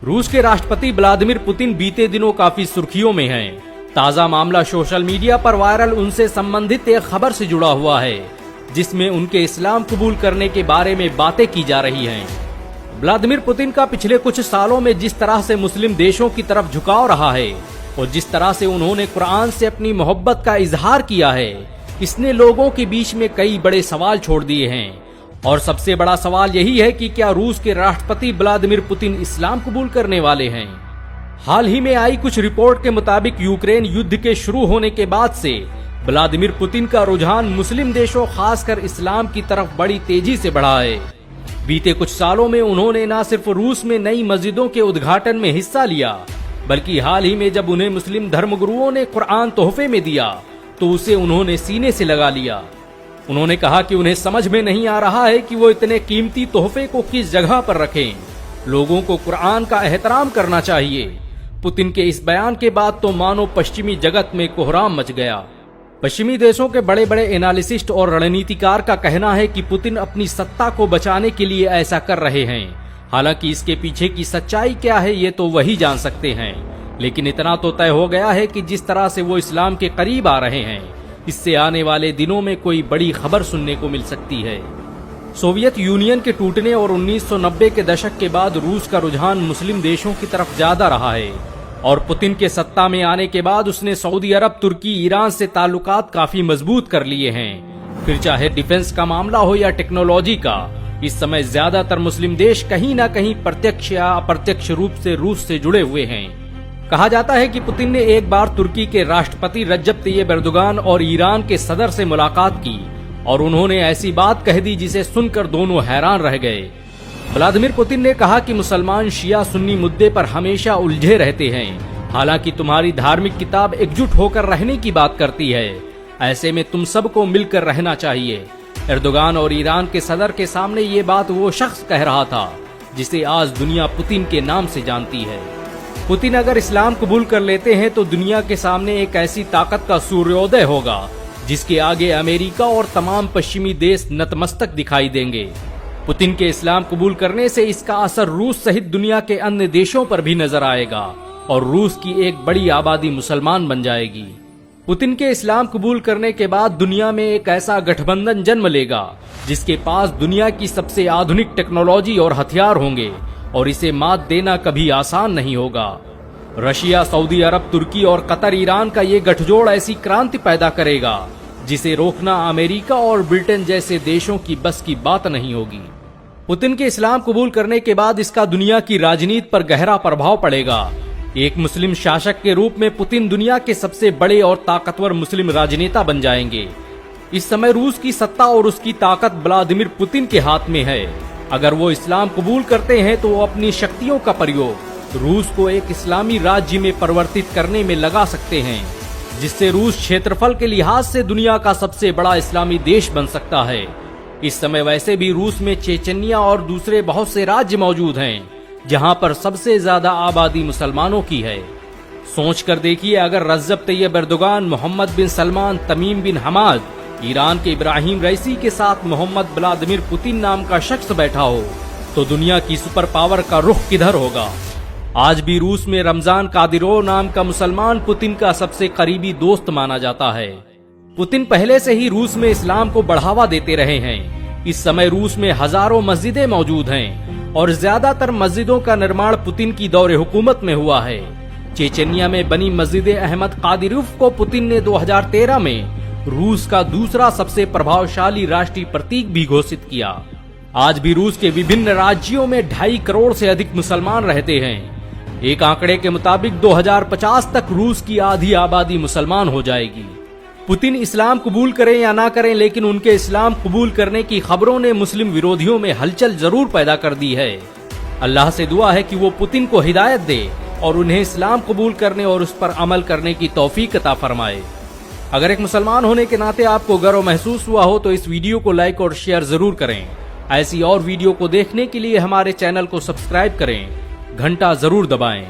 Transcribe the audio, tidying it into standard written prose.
रूस के राष्ट्रपति व्लादिमीर पुतिन बीते दिनों काफी सुर्खियों में हैं। ताजा मामला सोशल मीडिया पर वायरल उनसे संबंधित एक खबर से जुड़ा हुआ है, जिसमें उनके इस्लाम कबूल करने के बारे में बातें की जा रही हैं। व्लादिमीर पुतिन का पिछले कुछ सालों में जिस तरह से मुस्लिम देशों की तरफ झुकाव रहा है और जिस तरह से उन्होंने कुरान से अपनी मोहब्बत का इजहार किया है, इसने लोगों के बीच में कई बड़े सवाल छोड़ दिए हैं। और सबसे बड़ा सवाल यही है कि क्या रूस के राष्ट्रपति व्लादिमीर पुतिन इस्लाम कबूल करने वाले हैं। हाल ही में आई कुछ रिपोर्ट के मुताबिक यूक्रेन युद्ध के शुरू होने के बाद से व्लादिमीर पुतिन का रुझान मुस्लिम देशों खासकर इस्लाम की तरफ बड़ी तेजी से बढ़ा है। बीते कुछ सालों में उन्होंने न सिर्फ रूस में नई मस्जिदों के उद्घाटन में हिस्सा लिया, बल्कि हाल ही में जब उन्हें मुस्लिम धर्मगुरुओं ने कुरान तोहफे में दिया तो उसे उन्होंने सीने से लगा लिया। उन्होंने कहा कि उन्हें समझ में नहीं आ रहा है कि वो इतने कीमती तोहफे को किस जगह पर रखें। लोगों को कुरान का एहतराम करना चाहिए। पुतिन के इस बयान के बाद तो मानो पश्चिमी जगत में कोहराम मच गया। पश्चिमी देशों के बड़े बड़े एनालिसिस्ट और रणनीतिकार का कहना है कि पुतिन अपनी सत्ता को बचाने के लिए ऐसा कर रहे हैं। हालांकि इसके पीछे की सच्चाई क्या है ये तो वही जान सकते हैं, लेकिन इतना तो तय हो गया है कि जिस तरह से वो इस्लाम के करीब आ रहे हैं, इससे आने वाले दिनों में कोई बड़ी खबर सुनने को मिल सकती है। सोवियत यूनियन के टूटने और 1990 के दशक के बाद रूस का रुझान मुस्लिम देशों की तरफ ज्यादा रहा है और पुतिन के सत्ता में आने के बाद उसने सऊदी अरब, तुर्की, ईरान से ताल्लुकात काफी मजबूत कर लिए हैं। फिर चाहे डिफेंस का मामला हो या टेक्नोलॉजी का, इस समय ज्यादातर मुस्लिम देश कहीं न कहीं प्रत्यक्ष या अप्रत्यक्ष रूप से रूस से जुड़े हुए हैं। कहा जाता है कि पुतिन ने एक बार तुर्की के राष्ट्रपति रज्जब तैयब एर्दोगान और ईरान के सदर से मुलाकात की और उन्होंने ऐसी बात कह दी जिसे सुनकर दोनों हैरान रह गए। व्लादिमीर पुतिन ने कहा कि मुसलमान शिया सुन्नी मुद्दे पर हमेशा उलझे रहते हैं। हालांकि तुम्हारी धार्मिक किताब एकजुट होकर रहने की बात करती है। ऐसे में तुम सबको मिलकर रहना चाहिए। एर्दोगान और ईरान के सदर के सामने ये बात वो शख्स कह रहा था जिसे आज दुनिया पुतिन के नाम से जानती है। पुतिन अगर इस्लाम कबूल कर लेते हैं तो दुनिया के सामने एक ऐसी ताकत का सूर्योदय होगा जिसके आगे अमेरिका और तमाम पश्चिमी देश नतमस्तक दिखाई देंगे। पुतिन के इस्लाम कबूल करने से इसका असर रूस सहित दुनिया के अन्य देशों पर भी नजर आएगा और रूस की एक बड़ी आबादी मुसलमान बन जाएगी। पुतिन के इस्लाम कबूल करने के बाद दुनिया में एक ऐसा गठबंधन जन्म लेगा जिसके पास दुनिया की सबसे आधुनिक टेक्नोलॉजी और हथियार होंगे और इसे मात देना कभी आसान नहीं होगा। रशिया, सऊदी अरब, तुर्की और कतर, ईरान का ये गठजोड़ ऐसी क्रांति पैदा करेगा जिसे रोकना अमेरिका और ब्रिटेन जैसे देशों की बस की बात नहीं होगी। पुतिन के इस्लाम कबूल करने के बाद इसका दुनिया की राजनीति पर गहरा प्रभाव पड़ेगा। एक मुस्लिम शासक के रूप में पुतिन दुनिया के सबसे बड़े और ताकतवर मुस्लिम राजनेता बन जाएंगे। इस समय रूस की सत्ता और उसकी ताकत व्लादिमीर पुतिन के हाथ में है। अगर वो इस्लाम कबूल करते हैं तो वो अपनी शक्तियों का प्रयोग रूस को एक इस्लामी राज्य में परिवर्तित करने में लगा सकते हैं, जिससे रूस क्षेत्रफल के लिहाज से दुनिया का सबसे बड़ा इस्लामी देश बन सकता है। इस समय वैसे भी रूस में चेचन्या और दूसरे बहुत से राज्य मौजूद हैं जहां पर सबसे ज्यादा आबादी मुसलमानों की है। सोच कर देखिए, अगर रज्जब तैयब एर्दोगान, मोहम्मद बिन सलमान, तमीम बिन हमाद, ईरान के इब्राहिम रईसी के साथ मोहम्मद व्लादिमीर पुतिन नाम का शख्स बैठा हो तो दुनिया की सुपर पावर का रुख किधर होगा। आज भी रूस में रमजान कादिरोव नाम का मुसलमान पुतिन का सबसे करीबी दोस्त माना जाता है। पुतिन पहले से ही रूस में इस्लाम को बढ़ावा देते रहे हैं। इस समय रूस में हजारों मस्जिदें मौजूद हैं और ज्यादातर मस्जिदों का निर्माण पुतिन की दौरे हुकूमत में हुआ है। चेचन्या में बनी मस्जिद अहमद कादिरोव को पुतिन ने 2013 में रूस का दूसरा सबसे प्रभावशाली राष्ट्रीय प्रतीक भी घोषित किया। आज भी रूस के विभिन्न राज्यों में 2.5 करोड़ से अधिक मुसलमान रहते हैं। एक आंकड़े के मुताबिक 2050 तक रूस की आधी आबादी मुसलमान हो जाएगी। पुतिन इस्लाम कबूल करें या ना करें, लेकिन उनके इस्लाम कबूल करने की खबरों ने मुस्लिम विरोधियों में हलचल जरूर पैदा कर दी है। अल्लाह से दुआ है कि वो पुतिन को हिदायत दे और उन्हें इस्लाम कबूल करने और उस पर अमल करने की तौफीक अता फरमाए। अगर एक मुसलमान होने के नाते आपको गर्व महसूस हुआ हो तो इस वीडियो को लाइक और शेयर जरूर करें। ऐसी और वीडियो को देखने के लिए हमारे चैनल को सब्सक्राइब करें, घंटा जरूर दबाएं।